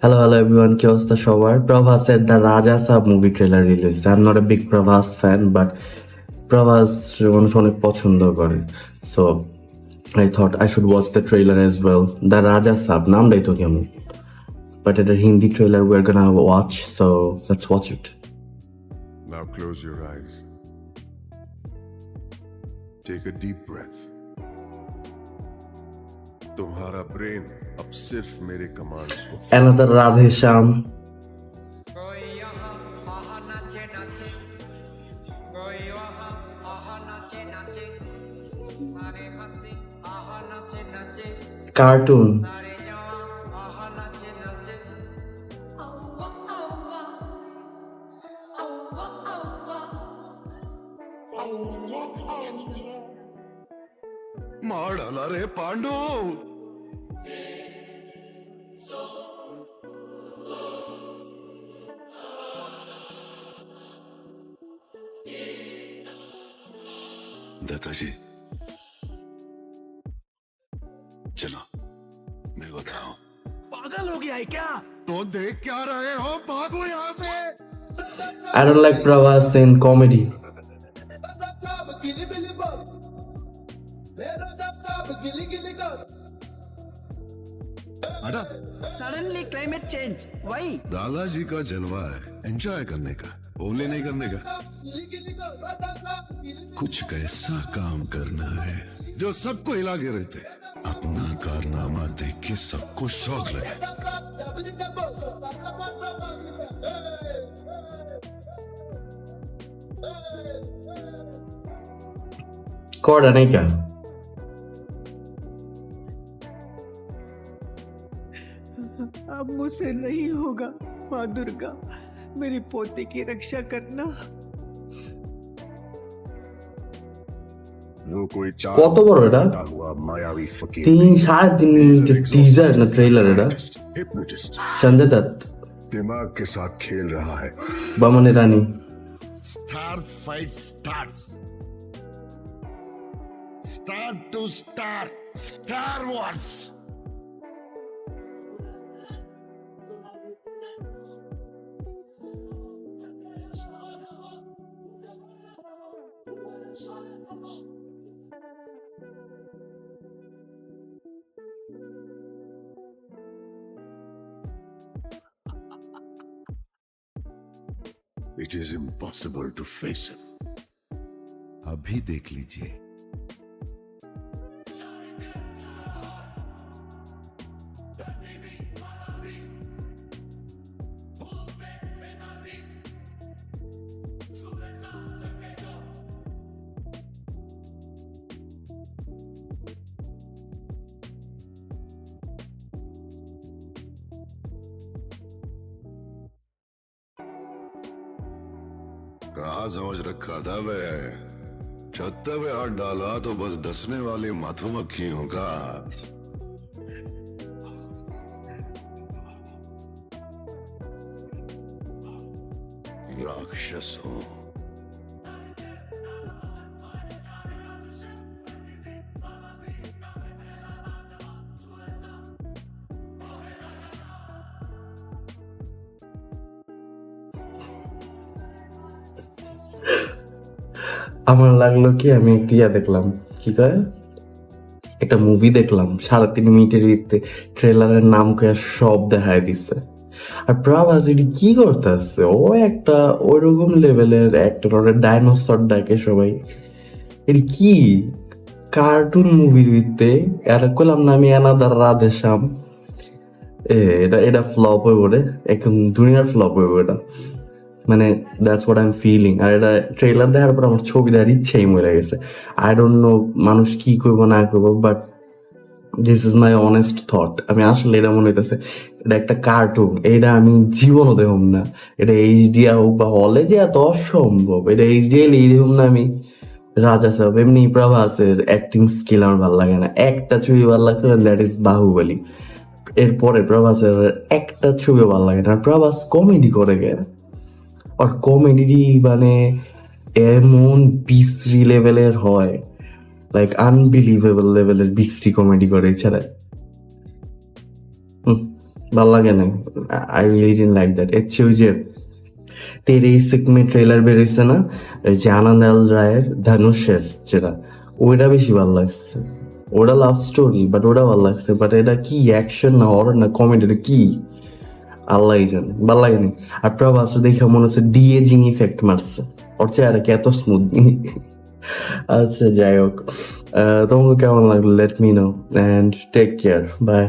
Hello everyone, কি অবস্থা সবার? প্রভাসের দ্য রাজা sub movie trailer release. I am not a big Prabhas fan, but Prabhas মানুষ অনেক পছন্দ করে। So I thought I should watch the trailer as well. The রাজা সাব নামটাই তো কেমন, বাট এটার Hindi trailer we are gonna watch, so let's watch it. Now close your eyes. Take a deep breath. तुम्हारा ब्रेन अब सिर्फ मेरे commands को অ্যানাদার রাধে শ্যাম। कोई यहाँ आहा नाचे नाचे कोई वहाँ आहा नाचे नाचे सारे हंसे आहा नाचे नाचे কার্টুন। सारे जवान आहा नाचे नाचे Awa, awa, awa, awa. मार डाला रे पांडु। दादाजी चलो मैं बताऊं। पागल हो गया है क्या? तो देख क्या रहे हो, भागो यहाँ से। I don't like Pravas in comedy. हटा। Suddenly climate change. Why? दादाजी का जलवा है, एंजॉय करने का, ओले नहीं करने का। कुछ ऐसा काम करना है जो सबको हिला के रहते। अपना कारनामा देख के सबको शौक लगे। কটা নাই কেন? अब मुझसे नहीं होगा। माँ दुर्गा, मेरी पोते की रक्षा करना। वो कोई কত বড় এটা? हुआ मायावी फकीर 3-3.5 মিনিটের টিজার না ট্রেলার এটা? हिप्नोटिस्ट সঞ্জয় দত্ত, दिमाग के साथ खेल रहा है। বামনি রানী। Star fight starts. Star to star. Star Wars. It is impossible to face him. अभी देख लीजिए। कहा समझ रखा था वे, छत्ते पे हाथ डाला तो बस डसने वाली मधुमक्खियों का। राक्षस हूं। আমার লাগলো কি আমি একটা দেখলাম, কি কয়, একটা মুভি দেখলাম 3.5 মিনিটের ভিতরে ট্রেলারের নাম কয়ে সব দেখায় দিচ্ছে। আর প্রভাস এটি কি করতেছে? ও একটা ওইরকম লেভেলের একটা ডাইনোসর ডাকে সবাই। এটি কি কার্টুন মুভির ভিতরে আর করলাম না আমি অ্যানাদার রাধে শ্যাম। এটা এটা ফ্লপ হয়ে পড়ে, একদম দুনিয়ার ফ্লপ হয়ে পড়ে এটা। মানে that's what I am feeling. আর এটা ট্রেলার দেখার পর আমার ছবি দেখার ইচ্ছাই মরে গেছে। আই ডোন্ট নো মানুষ কি করবো না করবো, but this is my honest thought. আমি আসলে এটা মনে হইতেছে এটা একটা কার্টুন, এটা আমি জীবনও দেখুম না। এটা এইচডিআই হোক বা হলে যে এত অসম্ভব, এটা এইচডিআই এই দেখুম না আমি। রাজা সাহেব এমনি প্রভাসের অ্যাক্টিং স্কিল আমার ভালো লাগে না। একটা ছবি ভালো লাগছে, দ্যাট ইজ বাহুবলী। এরপরে প্রভাসের একটা ছবিও ভালো লাগে না। প্রভাস কমেডি করে গে, আর কমেডি মানে এমন বিশ্রী লেভেলের হয়, লাইক আনবিলিভেবল লেভেলের বিশ্রী কমেডি করে। এছাড়া ভাল লাগে না, I really didn't like that. এর চেয়ে ওই যে তেরে ইসিক মে ট্রেলার বেরোইছে না, ওই যে আনন্দ আল রায়ের ধনুষের, যেটা ওইটা বেশি ভালো লাগছে। ওটা লাভ স্টোরি, বাট ওটা ভালো লাগছে। বাট এটা কি অ্যাকশন না হরর না কমেডি, এটা কি আল্লাহ জানে, ভাল লাগেনি। আর প্রভাস দেখে মনে হচ্ছে ডিএজিং ইফেক্ট মারছে, ওর চেহারা কি এত স্মুথ। আচ্ছা যাই হোক, তোমাকে কেমন লাগলো let me know, and take care, by.